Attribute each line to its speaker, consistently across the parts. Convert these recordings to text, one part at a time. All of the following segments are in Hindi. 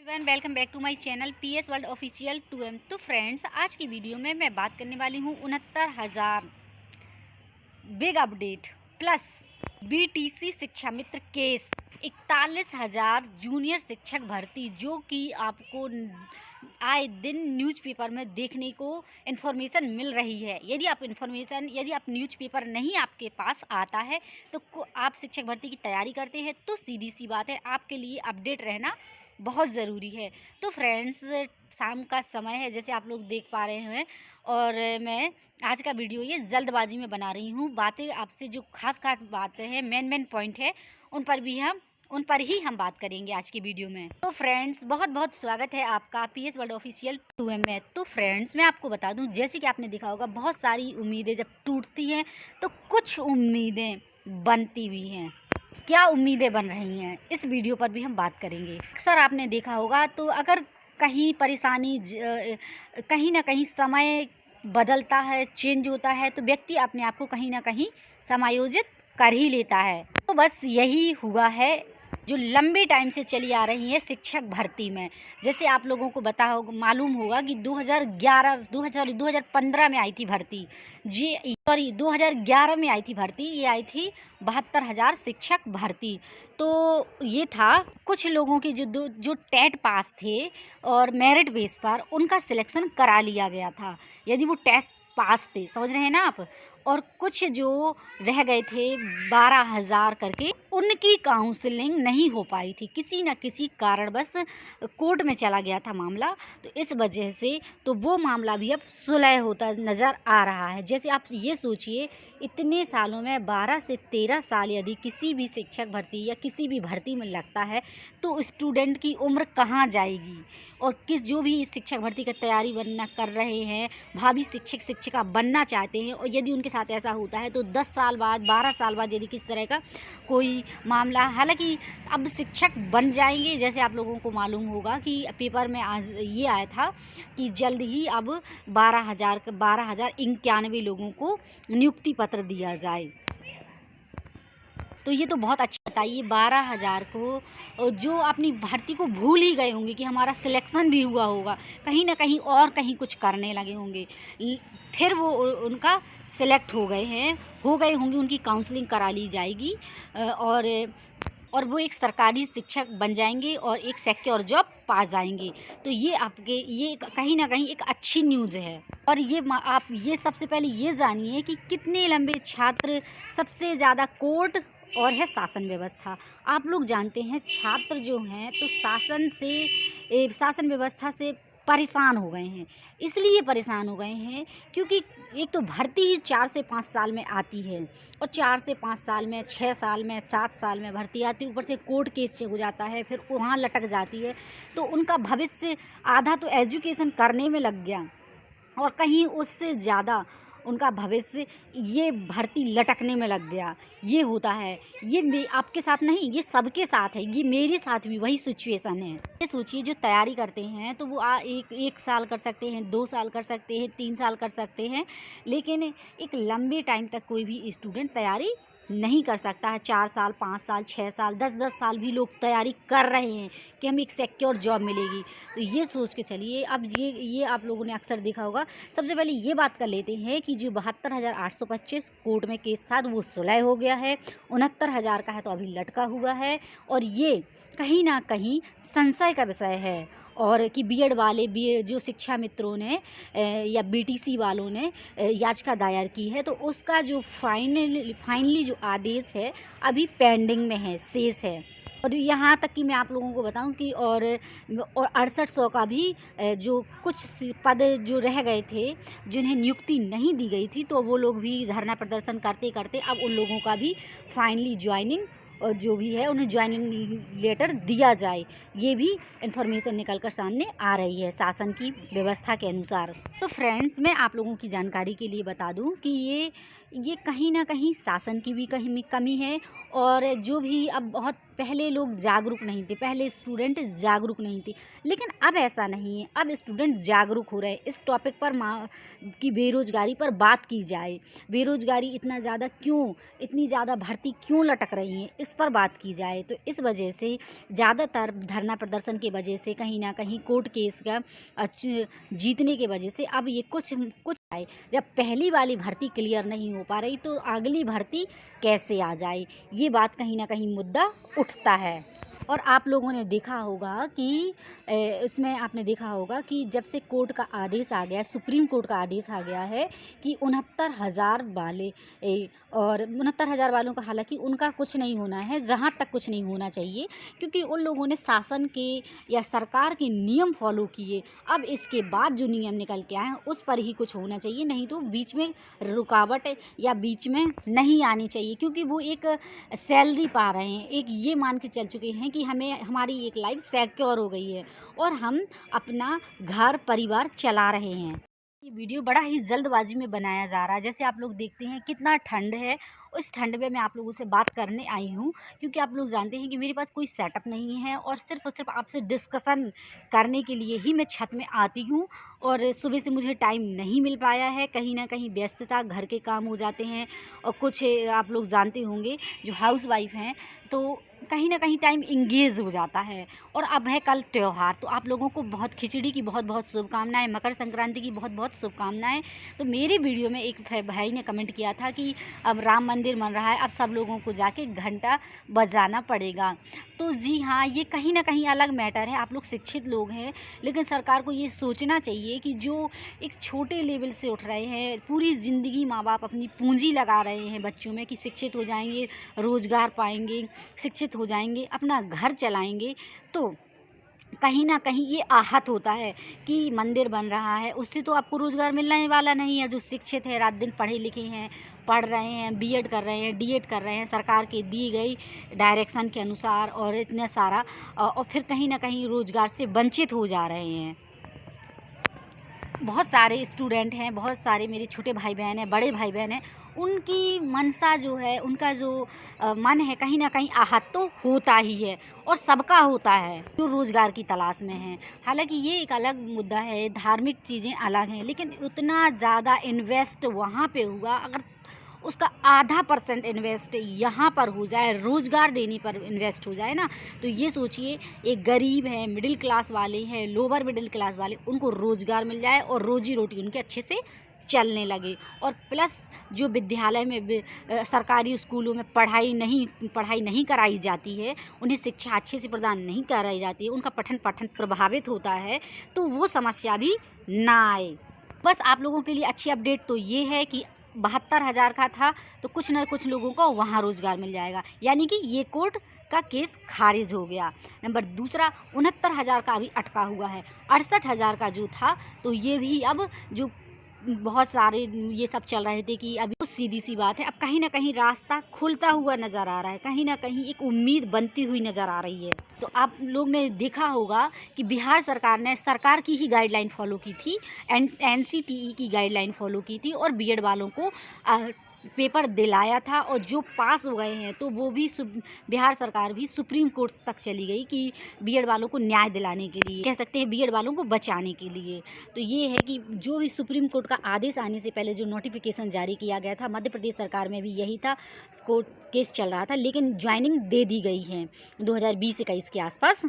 Speaker 1: Everyone, welcome back to my channel PS world official 2M। तो फ्रेंड्स, आज की वीडियो में मैं बात करने वाली हूँ 69,000 बिग अपडेट प्लस BTC शिक्षा मित्र केस, 41,000 जूनियर शिक्षक भर्ती, जो कि आपको आए दिन न्यूज़पेपर में देखने को इन्फॉर्मेशन मिल रही है। यदि आप न्यूज़पेपर नहीं आपके पास आता है तो आप शिक्षक भर्ती की तैयारी करते हैं तो सीधी सी बात है, आपके लिए अपडेट रहना बहुत ज़रूरी है। तो फ्रेंड्स, शाम का समय है जैसे आप लोग देख पा रहे हैं, और मैं आज का वीडियो ये जल्दबाजी में बना रही हूँ। बातें आपसे जो खास बातें हैं, मेन पॉइंट है, उन पर ही हम बात करेंगे आज की वीडियो में। तो फ्रेंड्स, बहुत बहुत स्वागत है आपका PS वर्ल्ड ऑफिशियल 2M में। तो फ्रेंड्स, मैं आपको बता दूं, जैसे कि आपने देखा होगा, बहुत सारी उम्मीदें जब टूटती हैं तो कुछ उम्मीदें बनती भी हैं। क्या उम्मीदें बन रही हैं, इस वीडियो पर भी हम बात करेंगे। अक्सर आपने देखा होगा, तो अगर कहीं परेशानी कहीं ना कहीं समय बदलता है, चेंज होता है, तो व्यक्ति अपने आप को कहीं ना कहीं समायोजित कर ही लेता है। तो बस यही हुआ है जो लंबे टाइम से चली आ रही है शिक्षक भर्ती में। जैसे आप लोगों को मालूम होगा कि 2015 में आई थी भर्ती, 2011 में आई थी भर्ती। ये आई थी 72,000 शिक्षक भर्ती। तो ये था कुछ लोगों के जो टेट पास थे और मेरिट बेस पर उनका सिलेक्शन करा लिया गया था, यदि वो टेट पास थे, समझ रहे हैं ना आप। और कुछ जो रह गए थे 12,000 करके, उनकी काउंसलिंग नहीं हो पाई थी, किसी न किसी कारण बस कोर्ट में चला गया था मामला। तो इस वजह से तो वो मामला भी अब सुलह होता नज़र आ रहा है। जैसे आप ये सोचिए, इतने सालों में 12 से 13 साल यदि किसी भी शिक्षक भर्ती या किसी भी भर्ती में लगता है तो स्टूडेंट की उम्र कहाँ जाएगी। और जो भी शिक्षक भर्ती की तैयारी कर रहे हैं, भावी शिक्षक शिक्षिका बनना चाहते हैं, और यदि उनके साथ ऐसा होता है तो 10 साल बाद, 12 साल बाद यदि किस तरह का कोई मामला, हालांकि अब शिक्षक बन जाएंगे। जैसे आप लोगों को मालूम होगा कि पेपर में आज ये आया था कि जल्द ही अब 12,091 लोगों को नियुक्ति पत्र दिया जाए। तो ये तो बहुत अच्छी बताइए, 12,000 को जो अपनी भर्ती को भूल ही गए होंगे कि हमारा सिलेक्शन भी हुआ होगा, कहीं ना कहीं और कहीं कुछ करने लगे होंगे, फिर वो उनका सिलेक्ट हो गए होंगे, उनकी काउंसलिंग करा ली जाएगी, और वो एक सरकारी शिक्षक बन जाएंगे और एक सिक्योर जॉब पा जाएंगे। तो ये कहीं ना कहीं एक अच्छी न्यूज़ है। और आप ये सबसे पहले ये जानिए कि कितने लंबे छात्र, सबसे ज़्यादा कोर्ट और है शासन व्यवस्था। आप लोग जानते हैं, छात्र जो हैं तो शासन व्यवस्था से परेशान हो गए हैं। इसलिए परेशान हो गए हैं क्योंकि एक तो भर्ती ही 4 से 5 साल में आती है, और 4 से 5 साल में, 6 साल में, 7 साल में भर्ती आती है, ऊपर से कोर्ट केस हो जाता है, फिर वहाँ लटक जाती है। तो उनका भविष्य आधा तो एजुकेशन करने में लग गया, और कहीं उससे ज़्यादा उनका भविष्य ये भर्ती लटकने में लग गया। ये होता है, ये आपके साथ नहीं, ये सबके साथ है, ये मेरे साथ भी वही सिचुएशन है। ये सोचिए, जो तैयारी करते हैं तो वो एक साल कर सकते हैं, 2 साल कर सकते हैं, 3 साल कर सकते हैं, लेकिन एक लंबे टाइम तक कोई भी स्टूडेंट तैयारी नहीं कर सकता है। 4 साल, 5 साल, 6 साल, 10-10 साल भी लोग तैयारी कर रहे हैं कि हमें एक सिक्योर जॉब मिलेगी। तो ये सोच के चलिए। अब ये आप लोगों ने अक्सर देखा होगा। सबसे पहले ये बात कर लेते हैं कि जो 72,825 कोर्ट में केस था तो वो सुलह हो गया है, 69,000 का है तो अभी लटका हुआ है, और ये कहीं ना कहीं संशय का विषय है। और कि बीएड जो शिक्षा मित्रों ने या BTC वालों ने याचिका दायर की है, तो उसका जो फाइनली जो आदेश है अभी पेंडिंग में है, शेष है। और यहाँ तक कि मैं आप लोगों को बताऊं कि और 6800 का भी जो कुछ पद जो रह गए थे, जिन्हें नियुक्ति नहीं दी गई थी, तो वो लोग भी धरना प्रदर्शन करते करते अब उन लोगों का भी फाइनली ज्वाइनिंग, और जो भी है उन्हें ज्वाइनिंग लेटर दिया जाए। ये भी इन्फॉर्मेशन निकलकर सामने आ रही है शासन की व्यवस्था के अनुसार। तो फ्रेंड्स, मैं आप लोगों की जानकारी के लिए बता दूं कि ये कहीं ना कहीं शासन की भी कमी है, और जो भी अब बहुत पहले लोग जागरूक नहीं थे, पहले स्टूडेंट जागरूक नहीं थे, लेकिन अब ऐसा नहीं है। अब स्टूडेंट जागरूक हो रहे हैं। इस टॉपिक पर कि बेरोज़गारी पर बात की जाए, बेरोज़गारी इतना ज़्यादा क्यों, इतनी ज़्यादा भर्ती क्यों लटक रही है, इस पर बात की जाए। तो इस वजह से ज़्यादातर धरना प्रदर्शन की वजह से, कहीं ना कहीं कोर्ट केस का जीतने की वजह से अब ये कुछ आए। जब पहली वाली भर्ती क्लियर नहीं हो पा रही तो अगली भर्ती कैसे आ जाए, ये बात कहीं ना कहीं मुद्दा उठता है। और आप लोगों ने देखा होगा कि इसमें आपने देखा होगा कि जब से कोर्ट का आदेश आ गया, सुप्रीम कोर्ट का आदेश आ गया है कि 69,000 वाले और 69,000 वालों का, हालांकि उनका कुछ नहीं होना है, जहां तक कुछ नहीं होना चाहिए, क्योंकि उन लोगों ने शासन के या सरकार के नियम फॉलो किए। अब इसके बाद जो नियम निकल के आए उस पर ही कुछ होना चाहिए, नहीं तो बीच में रुकावट या बीच में नहीं आनी चाहिए, क्योंकि वो एक सैलरी पा रहे हैं, एक ये मान के चल चुके हैं कि हमें हमारी एक लाइफ सिक्योर हो गई है और हम अपना घर परिवार चला रहे हैं। ये वीडियो बड़ा ही जल्दबाजी में बनाया जा रहा है। जैसे आप लोग देखते हैं कितना ठंड है, उस ठंड में मैं आप लोगों से बात करने आई हूँ, क्योंकि आप लोग जानते हैं कि मेरे पास कोई सेटअप नहीं है और सिर्फ आपसे डिस्कशन करने के लिए ही मैं छत में आती हूँ। और सुबह से मुझे टाइम नहीं मिल पाया है, कहीं ना कहीं व्यस्तता, घर के काम हो जाते हैं और कुछ आप लोग जानते होंगे जो हाउस वाइफ हैं, तो कहीं ना कहीं टाइम इंगेज हो जाता है। और अब है कल त्यौहार, तो आप लोगों को बहुत खिचड़ी की बहुत बहुत शुभकामनाएं, मकर संक्रांति की बहुत बहुत शुभकामनाएं। तो मेरे वीडियो में एक भाई ने कमेंट किया था कि अब राम मंदिर बन रहा है, अब सब लोगों को जाके घंटा बजाना पड़ेगा। तो जी हाँ, ये कहीं ना कहीं अलग मैटर है। आप लोग शिक्षित लोग हैं, लेकिन सरकार को ये सोचना चाहिए कि जो एक छोटे लेवल से उठ रहे हैं, पूरी ज़िंदगी माँ बाप अपनी पूंजी लगा रहे हैं बच्चों में कि शिक्षित हो जाएंगे, रोज़गार पाएंगे, शिक्षित हो जाएंगे, अपना घर चलाएंगे, तो कहीं ना कहीं ये आहत होता है कि मंदिर बन रहा है, उससे तो आपको रोज़गार मिलने वाला नहीं है। जो शिक्षित है, रात दिन पढ़े लिखे हैं, पढ़ रहे हैं, बीएड कर रहे हैं, डीएड कर रहे हैं सरकार की दी गई डायरेक्शन के अनुसार, और इतना सारा, और फिर कहीं ना कहीं रोज़गार से वंचित हो जा रहे हैं। बहुत सारे स्टूडेंट हैं, बहुत सारे मेरे छोटे भाई बहन हैं, बड़े भाई बहन हैं, उनकी मनसा जो है, उनका जो मन है, कहीं ना कहीं आहत तो होता ही है, और सबका होता है जो रोज़गार की तलाश में है। हालांकि ये एक अलग मुद्दा है, धार्मिक चीज़ें अलग हैं, लेकिन उतना ज़्यादा इन्वेस्ट वहाँ पे हुआ, अगर उसका आधा % इन्वेस्ट यहाँ पर हो जाए, रोज़गार देने पर इन्वेस्ट हो जाए ना, तो ये सोचिए, एक गरीब है, मिडिल क्लास वाले हैं, लोअर मिडिल क्लास वाले, उनको रोज़गार मिल जाए और रोजी रोटी उनके अच्छे से चलने लगे। और प्लस जो विद्यालय में, सरकारी स्कूलों में पढ़ाई नहीं कराई जाती है, उन्हें शिक्षा अच्छे से प्रदान नहीं कराई जाती है, उनका पठन प्रभावित होता है, तो वो समस्या भी ना आए। बस आप लोगों के लिए अच्छी अपडेट तो ये है कि 72,000 का था, तो कुछ न कुछ लोगों को वहाँ रोज़गार मिल जाएगा, यानी कि ये कोर्ट का केस खारिज हो गया। नंबर दूसरा, 69,000 का अभी अटका हुआ है। 68,000 का जो था, तो ये भी अब जो बहुत सारे ये सब चल रहे थे कि अभी तो सीधी सी बात है, अब कहीं ना कहीं रास्ता खुलता हुआ नज़र आ रहा है, कहीं ना कहीं एक उम्मीद बनती हुई नज़र आ रही है। तो आप लोग ने देखा होगा कि बिहार सरकार ने सरकार की ही गाइडलाइन फॉलो की थी, NCTE की गाइडलाइन फॉलो की थी, और बीएड वालों को पेपर दिलाया था, और जो पास हो गए हैं, तो वो भी बिहार सरकार भी सुप्रीम कोर्ट तक चली गई कि बीएड वालों को न्याय दिलाने के लिए, कह सकते हैं बीएड वालों को बचाने के लिए। तो ये है कि जो भी सुप्रीम कोर्ट का आदेश आने से पहले जो नोटिफिकेशन जारी किया गया था, मध्य प्रदेश सरकार में भी यही था, कोर्ट केस चल रहा था, लेकिन ज्वाइनिंग दे दी गई है 2020-21 के आसपास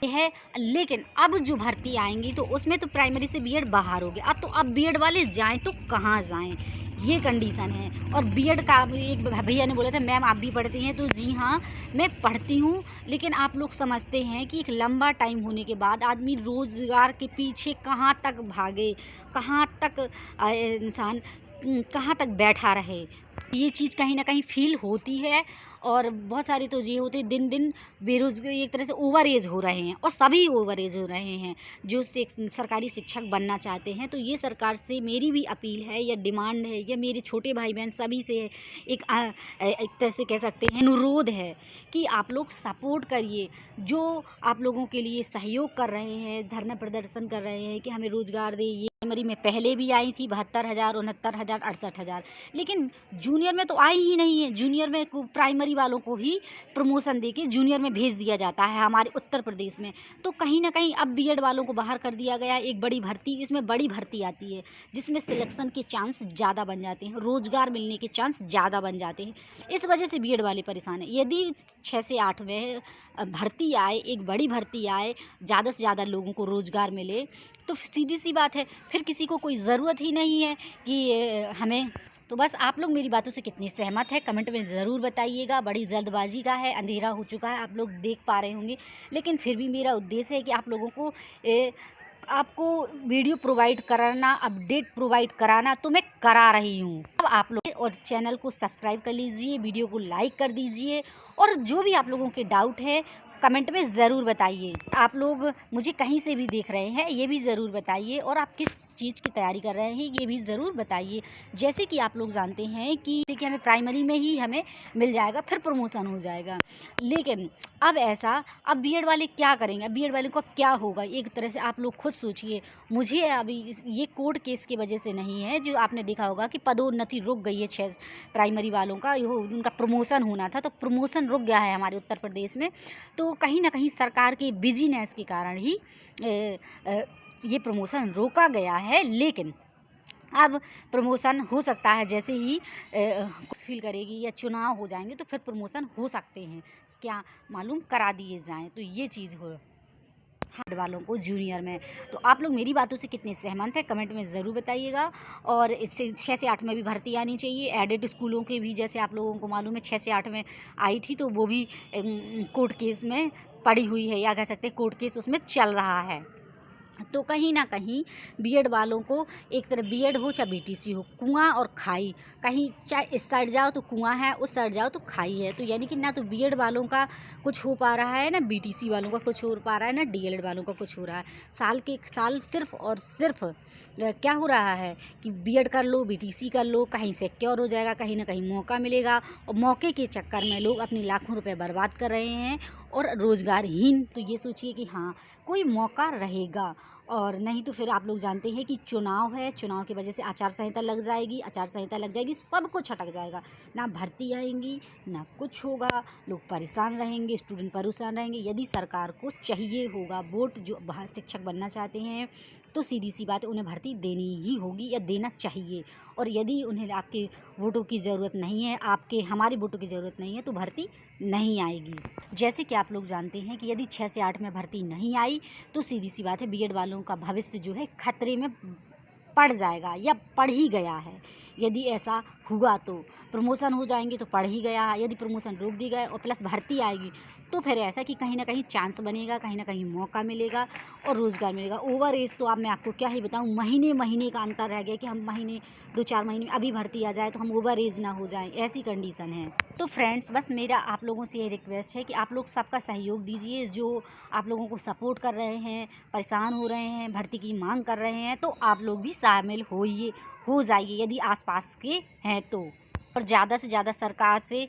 Speaker 1: है। लेकिन अब जो भर्ती आएंगी तो उसमें तो प्राइमरी से बीएड बाहर हो गया, तो अब बीएड वाले जाएं तो कहाँ जाएं, ये कंडीशन है। और बीएड का एक भैया ने बोला था, मैम आप भी पढ़ती हैं, तो जी हाँ मैं पढ़ती हूँ, लेकिन आप लोग समझते हैं कि एक लंबा टाइम होने के बाद आदमी रोज़गार के पीछे कहाँ तक भागे, कहाँ तक इंसान कहाँ तक बैठा रहे, ये चीज़ कहीं ना कहीं फील होती है। और बहुत सारे तो ये होते दिन दिन बेरोजगारी, एक तरह से ओवर एज हो रहे हैं, और सभी ओवर एज हो रहे हैं जो सरकारी शिक्षक बनना चाहते हैं। तो ये सरकार से मेरी भी अपील है या डिमांड है, या मेरे छोटे भाई बहन सभी से एक तरह से कह सकते हैं अनुरोध है कि आप लोग सपोर्ट करिए, जो आप लोगों के लिए सहयोग कर रहे हैं, धरना प्रदर्शन कर रहे हैं कि हमें रोज़गार दे, ये प्राइमरी में पहले भी आई थी 72,000, 69,000, 68,000, लेकिन जूनियर में तो आई ही नहीं है। जूनियर में प्राइमरी वालों को ही प्रमोशन देके जूनियर में भेज दिया जाता है हमारे उत्तर प्रदेश में। तो कहीं ना कहीं अब बीएड वालों को बाहर कर दिया गया। एक बड़ी भर्ती, इसमें बड़ी भर्ती आती है जिसमें सिलेक्शन के चांस ज़्यादा बन जाते हैं, रोज़गार मिलने के चांस ज़्यादा बन जाते हैं। इस वजह से बीएड वाले परेशान हैं। यदि 6 से 8 में भर्ती आए, एक बड़ी भर्ती आए, ज़्यादा से ज़्यादा लोगों को रोज़गार मिले, तो सीधी सी बात है फिर किसी को कोई ज़रूरत ही नहीं है कि हमें। तो बस आप लोग मेरी बातों से कितनी सहमत है कमेंट में ज़रूर बताइएगा। बड़ी जल्दबाजी का है, अंधेरा हो चुका है, आप लोग देख पा रहे होंगे, लेकिन फिर भी मेरा उद्देश्य है कि आप लोगों को आपको वीडियो प्रोवाइड कराना, अपडेट प्रोवाइड कराना, तो मैं करा रही हूँ। अब आप लोग और चैनल को सब्सक्राइब कर लीजिए, वीडियो को लाइक कर दीजिए, और जो भी आप लोगों के डाउट है कमेंट में ज़रूर बताइए। आप लोग मुझे कहीं से भी देख रहे हैं ये भी ज़रूर बताइए, और आप किस चीज़ की तैयारी कर रहे हैं ये भी ज़रूर बताइए। जैसे कि आप लोग जानते हैं कि हमें प्राइमरी में ही हमें मिल जाएगा, फिर प्रमोशन हो जाएगा, लेकिन अब अब बीएड वाले क्या करेंगे? बीएड वाले को क्या होगा? एक तरह से आप लोग खुद सोचिए। मुझे अभी ये कोर्ट केस की वजह से नहीं है, जो आपने देखा होगा कि पदोन्नति रुक गई है 6 प्राइमरी वालों का, उनका प्रमोशन होना था, तो प्रमोशन रुक गया है हमारे उत्तर प्रदेश में। तो कहीं ना कहीं सरकार के बिजीनेस के कारण ही ये प्रमोशन रोका गया है, लेकिन अब प्रमोशन हो सकता है जैसे ही फील करेगी या चुनाव हो जाएंगे तो फिर प्रमोशन हो सकते हैं, क्या मालूम करा दिए जाएं। तो ये चीज़ हो हार्ड वालों को जूनियर में। तो आप लोग मेरी बातों से कितने सहमत हैं कमेंट में ज़रूर बताइएगा। और इससे 6 से 8 में भी भर्ती आनी चाहिए। एडेड स्कूलों के भी, जैसे आप लोगों को मालूम है 6 से 8 में आई थी, तो वो भी कोर्ट केस में पड़ी हुई है, या कह सकते हैं कोर्ट केस उसमें चल रहा है। तो कहीं ना कहीं बीएड वालों को, एक तरह बीएड हो चाहे बीटीसी हो, कुआं और खाई, कहीं चाहे इस साइड जाओ तो कुआं है, उस साइड जाओ तो खाई है। तो यानी कि ना तो बीएड वालों का कुछ हो पा रहा है, ना बीटीसी वालों का कुछ हो पा रहा है, ना डीएलएड वालों का कुछ हो रहा है। साल के साल सिर्फ और सिर्फ क्या हो रहा है कि बीएड कर लो, बीटीसी कर लो, कहीं सिक्योर हो जाएगा, कहीं ना कहीं मौका मिलेगा, और मौके के चक्कर में लोग अपने लाखों रुपए बर्बाद कर रहे हैं और रोज़गारहीन। तो ये सोचिए कि हाँ कोई मौका रहेगा, और नहीं तो फिर आप लोग जानते हैं कि चुनाव है, चुनाव की वजह से आचार संहिता लग जाएगी, आचार संहिता लग जाएगी, सब कुछ अटक जाएगा, ना भर्ती आएंगी ना कुछ होगा, लोग परेशान रहेंगे, स्टूडेंट परेशान रहेंगे। यदि सरकार को चाहिए होगा वोट, जो शिक्षक बनना चाहते हैं, तो सीधी सी बात है उन्हें भर्ती देनी ही होगी या देना चाहिए। और यदि उन्हें आपके वोटों की ज़रूरत नहीं है, हमारे वोटों की ज़रूरत नहीं है, तो भर्ती नहीं आएगी। जैसे कि आप लोग जानते हैं कि यदि 6 से 8 में भर्ती नहीं आई, तो सीधी सी बात है बीएड वालों का भविष्य जो है खतरे में पड़ जाएगा, या पड़ ही गया है। यदि ऐसा हुआ तो प्रमोशन हो जाएंगे, तो पड़ ही गया है। यदि प्रमोशन रोक दी गए और प्लस भर्ती आएगी, तो फिर ऐसा कि कहीं ना कहीं चांस बनेगा, कहीं ना कहीं मौका मिलेगा और रोज़गार मिलेगा। ओवर एज तो अब मैं आपको क्या ही बताऊं, महीने महीने का अंतर रह गया कि हम महीने 2-4 महीने में अभी भर्ती आ जाए तो हम ओवर एज ना हो जाएं, ऐसी कंडीशन है। तो फ्रेंड्स, बस मेरा आप लोगों से ये रिक्वेस्ट है कि आप लोग सबका सहयोग दीजिए। जो आप लोगों को सपोर्ट कर रहे हैं, परेशान हो रहे हैं, भर्ती की मांग कर रहे हैं, तो आप लोग भी शामिल हो जाइए यदि आसपास के हैं तो। और ज़्यादा से ज़्यादा सरकार से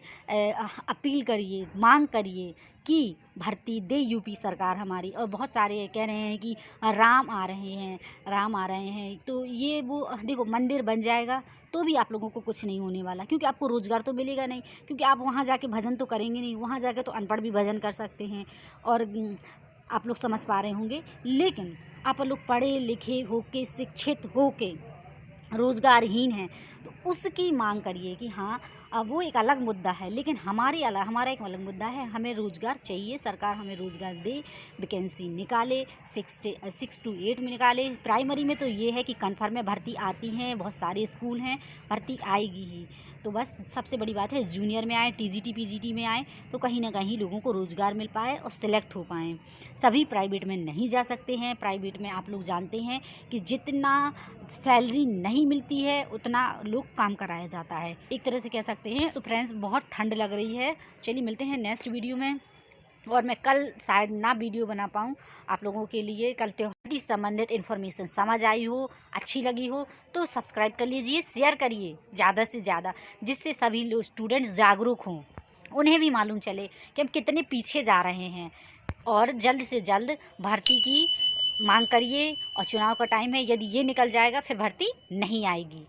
Speaker 1: अपील करिए, मांग करिए कि भर्ती दे यूपी सरकार हमारी। और बहुत सारे कह रहे हैं कि राम आ रहे हैं, राम आ रहे हैं, तो ये वो देखो मंदिर बन जाएगा तो भी आप लोगों को कुछ नहीं होने वाला, क्योंकि आपको रोज़गार तो मिलेगा नहीं, क्योंकि आप वहाँ जाके भजन तो करेंगे नहीं, वहाँ जाके तो अनपढ़ भी भजन कर सकते हैं। और आप लोग समझ पा रहे होंगे, लेकिन आप लोग पढ़े लिखे होके, शिक्षित होके रोज़गारहीन हैं, तो उसकी मांग करिए कि हाँ वो एक अलग मुद्दा है, लेकिन हमारा एक अलग मुद्दा है, हमें रोज़गार चाहिए, सरकार हमें रोज़गार दे, वैकेंसी निकाले, 6 to 8 में निकाले। प्राइमरी में तो ये है कि कन्फर्म में भर्ती आती हैं, बहुत सारे स्कूल हैं, भर्ती आएगी ही। तो बस सबसे बड़ी बात है जूनियर में आए, टीजीटी पीजीटी में आए, तो कहीं ना कहीं लोगों को रोज़गार मिल पाए और सिलेक्ट हो पाएँ। सभी प्राइवेट में नहीं जा सकते हैं। प्राइवेट में आप लोग जानते हैं कि जितना सैलरी नहीं मिलती है उतना लोग काम कराया जाता है, एक तरह से कह सकते हैं। तो फ्रेंड्स, बहुत ठंड लग रही है, चलिए मिलते हैं नेक्स्ट वीडियो में। और मैं कल शायद ना वीडियो बना पाऊँ आप लोगों के लिए। कल त्योहार की संबंधित इन्फॉर्मेशन समझ आई हो, अच्छी लगी हो, तो सब्सक्राइब कर लीजिए, शेयर करिए ज़्यादा से ज़्यादा, जिससे सभी लोग स्टूडेंट्स जागरूक हों, उन्हें भी मालूम चले कि हम कितने पीछे जा रहे हैं, और जल्द से जल्द भर्ती की मांग करिए और चुनाव का टाइम है, यदि ये निकल जाएगा फिर भर्ती नहीं आएगी।